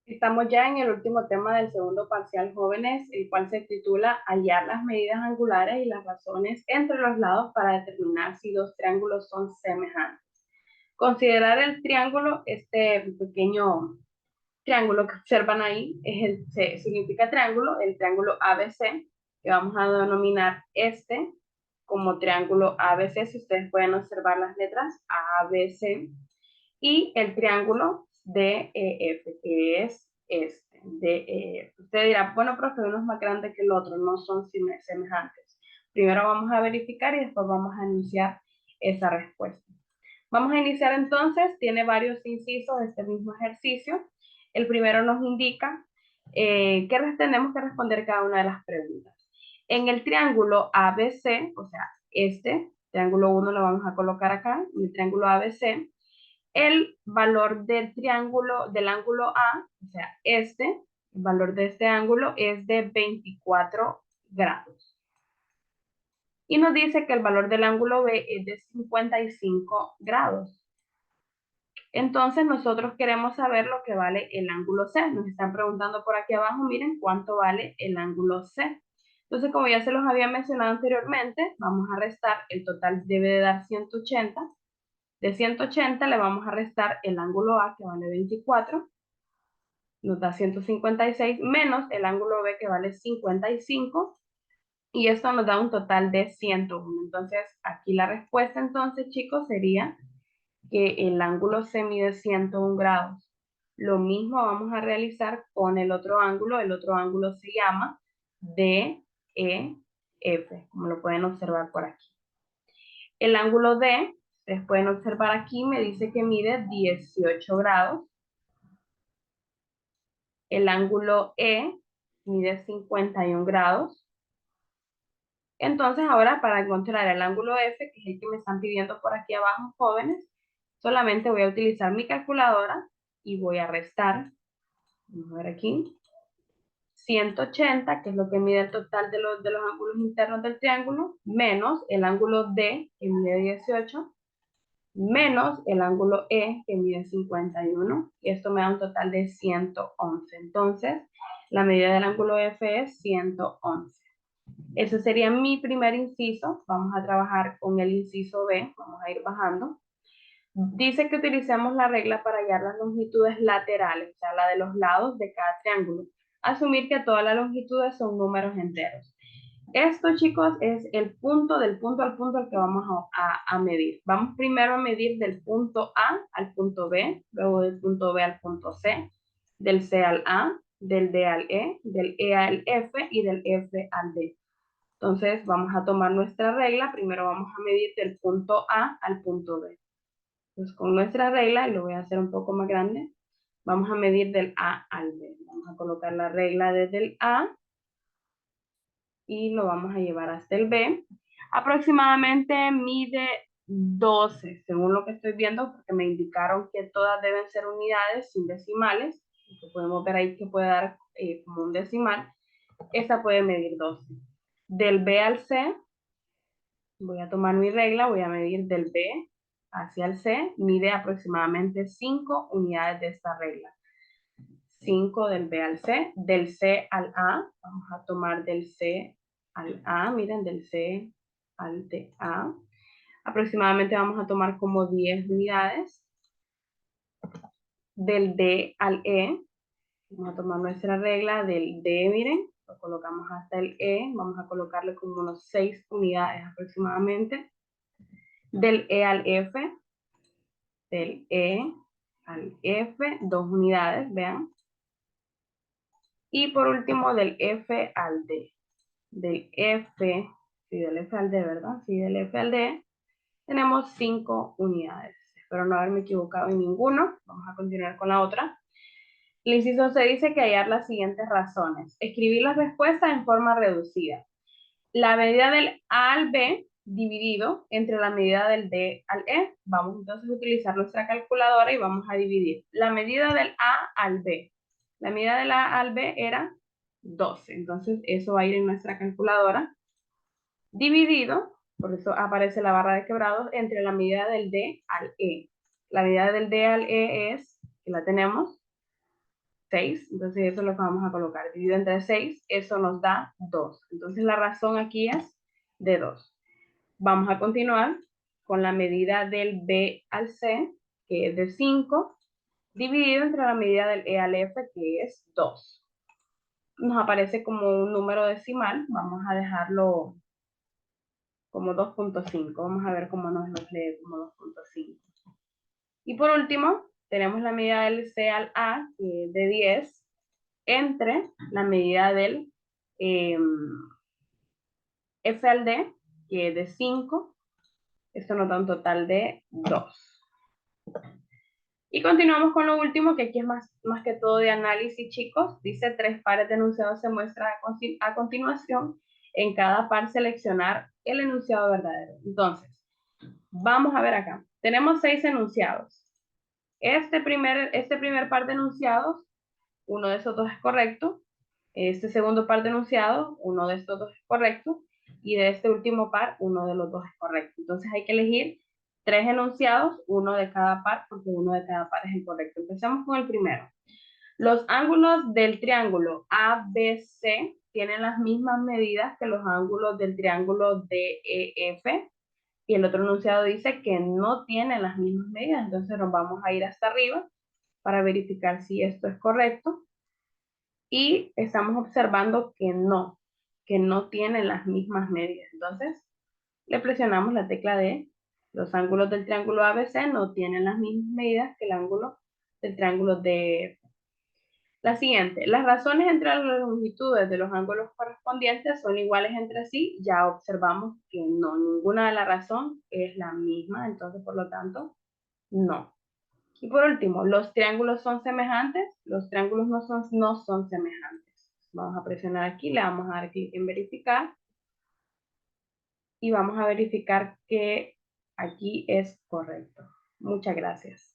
Estamos ya en el último tema del segundo parcial, jóvenes, el cual se titula Hallar las medidas angulares y las razones entre los lados para determinar si dos triángulos son semejantes. Considerar el triángulo, este pequeño triángulo que observan ahí, significa triángulo, el triángulo ABC, que vamos a denominar este como triángulo ABC, si ustedes pueden observar las letras ABC, y el triángulo DEF, que es este, DEF. Usted dirá, bueno, profe, uno es más grande que el otro, no son semejantes. Primero vamos a verificar y después vamos a anunciar esa respuesta. Vamos a iniciar entonces, tiene varios incisos este mismo ejercicio. El primero nos indica que tenemos que responder cada una de las preguntas. En el triángulo ABC, o sea, este triángulo 1 lo vamos a colocar acá, en el triángulo ABC, el valor del triángulo, del ángulo A, o sea, el valor de este ángulo es de 24 grados. Y nos dice que el valor del ángulo B es de 55 grados. Entonces nosotros queremos saber lo que vale el ángulo C. Nos están preguntando por aquí abajo, miren cuánto vale el ángulo C. Entonces, como ya se los había mencionado anteriormente, vamos a restar, el total debe de dar 180. De 180 le vamos a restar el ángulo A, que vale 24, nos da 156, menos el ángulo B, que vale 55, y esto nos da un total de 101. Entonces, aquí la respuesta entonces, chicos, sería que el ángulo C mide 101 grados. Lo mismo vamos a realizar con el otro ángulo se llama DEF, como lo pueden observar por aquí. El ángulo D, ustedes pueden observar aquí, me dice que mide 18 grados. El ángulo E mide 51 grados. Entonces ahora para encontrar el ángulo F, que es el que me están pidiendo por aquí abajo, jóvenes, solamente voy a utilizar mi calculadora y voy a restar, vamos a ver aquí, 180, que es lo que mide el total de los ángulos internos del triángulo, menos el ángulo D, que mide 18, menos el ángulo E, que mide 51, y esto me da un total de 111. Entonces, la medida del ángulo F es 111. Ese sería mi primer inciso. Vamos a trabajar con el inciso B, vamos a ir bajando. Dice que utilicemos la regla para hallar las longitudes laterales, o sea, la de los lados de cada triángulo. Asumir que todas las longitudes son números enteros. Esto, chicos, es el punto del punto al punto al que vamos a medir. Vamos primero a medir del punto A al punto B, luego del punto B al punto C, del C al A, del D al E, del E al F y del F al D. Entonces, vamos a tomar nuestra regla. Primero vamos a medir del punto A al punto B. Entonces, con nuestra regla, y lo voy a hacer un poco más grande, vamos a medir del A al B. Vamos a colocar la regla desde el A y lo vamos a llevar hasta el B. Aproximadamente mide 12, según lo que estoy viendo, porque me indicaron que todas deben ser unidades sin decimales. Que podemos ver ahí que puede dar como un decimal. Esta puede medir 12. Del B al C, voy a tomar mi regla, voy a medir del B hacia el C, mide aproximadamente 5 unidades de esta regla. 5 del B al C, del C al A, vamos a tomar del C al A, miren, del C al A, aproximadamente vamos a tomar como 10 unidades. Del D al E, vamos a tomar nuestra regla del D, miren, lo colocamos hasta el E, vamos a colocarle como unos 6 unidades aproximadamente. Del E al F, del E al F, 2 unidades, vean. Y por último, del F al D. Del F, sí, del F al D, ¿verdad? Sí, del F al D, tenemos 5 unidades. Espero no haberme equivocado en ninguno. Vamos a continuar con la otra. El inciso se dice que hallar las siguientes razones. Escribir las respuestas en forma reducida. La medida del A al B dividido entre la medida del D al E. Vamos entonces a utilizar nuestra calculadora y vamos a dividir. La medida del A al B. La medida del A al B era 12. Entonces eso va a ir en nuestra calculadora. Dividido, por eso aparece la barra de quebrados, entre la medida del D al E. La medida del D al E es, que la tenemos, 6, entonces eso es lo que vamos a colocar. Dividido entre 6, eso nos da 2. Entonces la razón aquí es de 2. Vamos a continuar con la medida del B al C, que es de 5, dividido entre la medida del E al F, que es 2. Nos aparece como un número decimal, vamos a dejarlo como 2.5. Vamos a ver cómo nos lo lee como 2.5. Y por último, tenemos la medida del C al A, que es de 10, entre la medida del F al D, que es de 5. Esto nos da un total de 2. Y continuamos con lo último, que aquí es más que todo de análisis, chicos. Dice 3 pares de enunciados se muestran a continuación. En cada par seleccionar el enunciado verdadero. Entonces, vamos a ver acá. Tenemos 6 enunciados. Este primer par de enunciados, uno de esos dos es correcto. Este segundo par de enunciados, uno de estos dos es correcto. Y de este último par, uno de los dos es correcto. Entonces hay que elegir 3 enunciados, uno de cada par, porque uno de cada par es incorrecto. Empecemos con el primero. Los ángulos del triángulo ABC tienen las mismas medidas que los ángulos del triángulo DEF. Y el otro enunciado dice que no tienen las mismas medidas. Entonces nos vamos a ir hasta arriba para verificar si esto es correcto. Y estamos observando que no tienen las mismas medidas. Entonces, le presionamos la tecla D. Los ángulos del triángulo ABC no tienen las mismas medidas que el ángulo del triángulo DF. La siguiente, las razones entre las longitudes de los ángulos correspondientes son iguales entre sí. Ya observamos que no, ninguna de la razón es la misma, entonces por lo tanto, no. Y por último, ¿los triángulos son semejantes? Los triángulos no son semejantes. Vamos a presionar aquí, le vamos a dar clic en verificar y vamos a verificar que aquí es correcto. Muchas gracias.